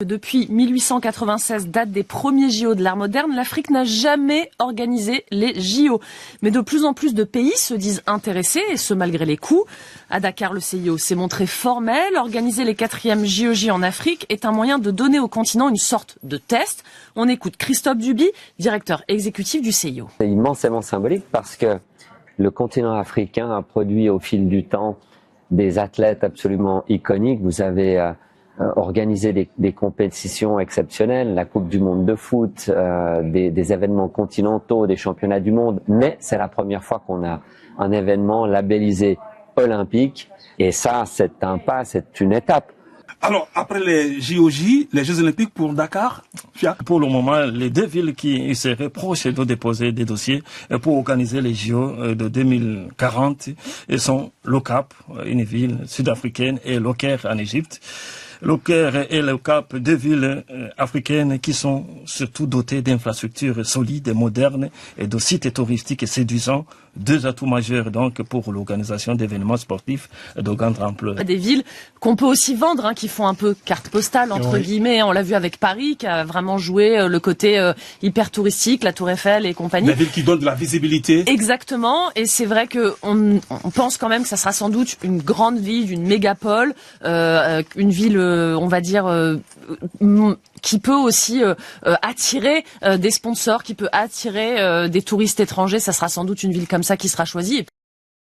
Depuis 1896, date des premiers JO de l'ère moderne, l'Afrique n'a jamais organisé les JO. Mais de plus en plus de pays se disent intéressés, et ce malgré les coûts. À Dakar, le CIO s'est montré formel. Organiser les 4e JOJ en Afrique est un moyen de donner au continent une sorte de test. On écoute Christophe Duby, directeur exécutif du CIO. C'est immensément symbolique parce que le continent africain a produit au fil du temps des athlètes absolument iconiques. Vous avez organiser des compétitions exceptionnelles, la Coupe du Monde de foot, des événements continentaux, des championnats du monde, mais c'est la première fois qu'on a un événement labellisé olympique, et ça, c'est un pas, c'est une étape. Alors, après les JOJ, les Jeux Olympiques pour Dakar, pour le moment, les deux villes qui seraient proches de déposer des dossiers pour organiser les JO de 2040 sont Le Cap, une ville sud-africaine, et Le Caire en Égypte. Le Caire et Le Cap, deux villes africaines qui sont surtout dotées d'infrastructures solides et modernes et de sites touristiques séduisants. Deux atouts majeurs donc pour l'organisation d'événements sportifs de grande ampleur. Des villes qu'on peut aussi vendre, qui font un peu carte postale entre guillemets. On l'a vu avec Paris, qui a vraiment joué le côté hyper touristique, la Tour Eiffel et compagnie. Des villes qui donnent de la visibilité. Exactement. Et c'est vrai que on pense quand même que ça sera sans doute une grande ville, une mégapole, une ville, on va dire, qui peut aussi attirer des sponsors, qui peut attirer des touristes étrangers. Ça sera sans doute une ville comme ça qui sera choisie.